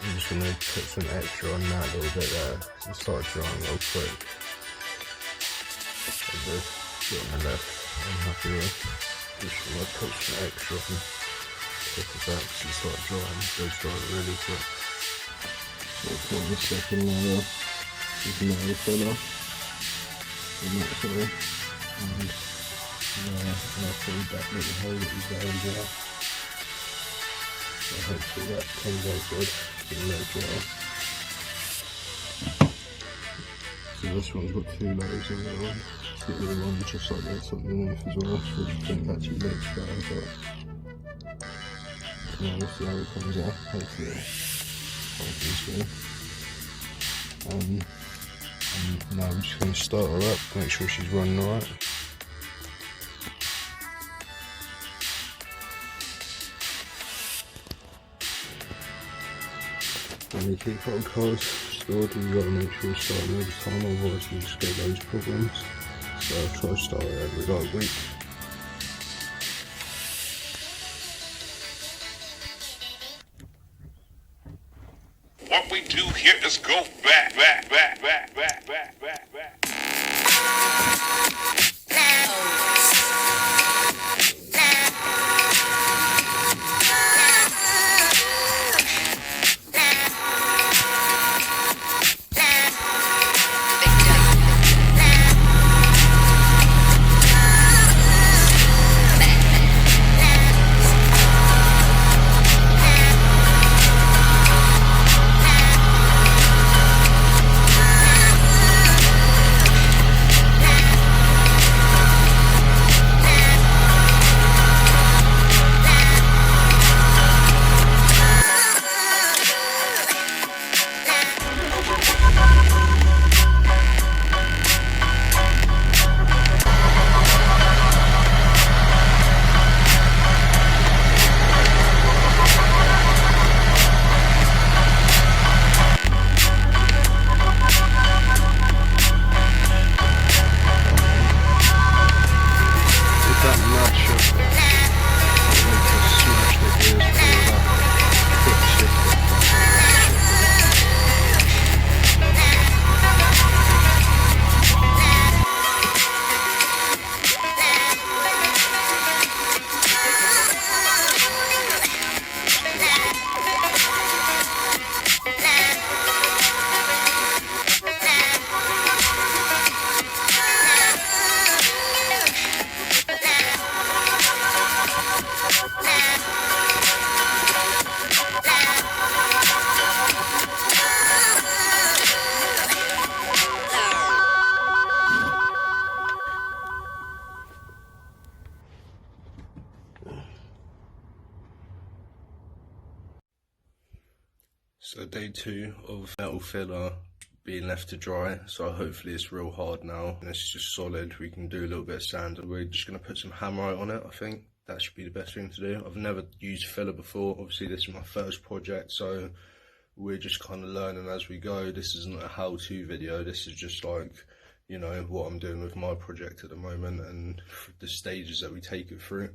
I'm just going to put some extra on that little bit there to start drying real quick. So this bit on the left I'm happy with. Just going to put some extra on top of that to start drying. It does dry really quick. So put the second layer, you can add a filler on that side, and I'll fill that little hole that you got as well. So hopefully that comes out good. So this one's got 2 layers on that one. Get the other one just like that underneath as well, so I think that's your next better, but we'll see how it comes out. Hopefully it's good. And now we're just going to start her up, make sure she's running alright. When you keep on cars stored, you've got to make sure you start them all the time, otherwise you just get those problems. So I'll try to start it every like week. What we do here is go back. So day 2 of metal filler being left to dry, so hopefully it's real hard now and it's just solid. We can do a little bit of sand and we're just going to put some Hammerite on it. I think that should be the best thing to do. I've never used filler before, obviously this is my first project, so we're just kind of learning as we go. This isn't a how-to video, this is just like, you know, what I'm doing with my project at the moment and the stages that we take it through.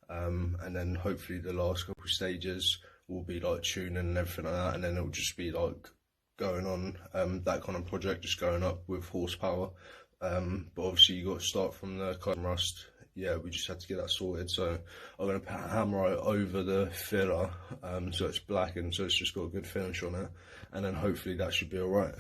And then hopefully the last couple of stages will be like tuning and everything like that, and then it'll just be like going on that kind of project, just going up with horsepower. But obviously you got to start from the kind of rust. Yeah, we just had to get that sorted. So I'm going to put Hammerite over the filler, so it's blackened, so it's just got a good finish on it, and then hopefully that should be alright.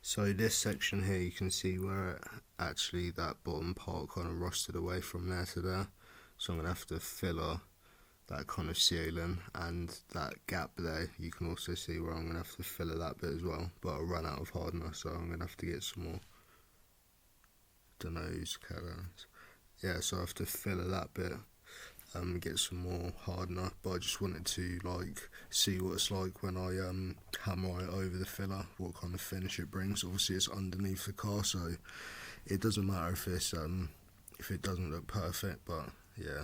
So this section here, you can see where it actually, that bottom part kind of rusted away from there to there. So I'm going to have to filler that kind of sealing, and that gap there, you can also see where I'm going to have to filler that bit as well. But I ran out of hardener, so I'm going to have to get some more. Don't know who's colors. Yeah, so I have to filler that bit. Get some more hardener, but I just wanted to like see what it's like when I hammer it over the filler, what kind of finish it brings. Obviously it's underneath the car, so it doesn't matter if it's if it doesn't look perfect, but yeah.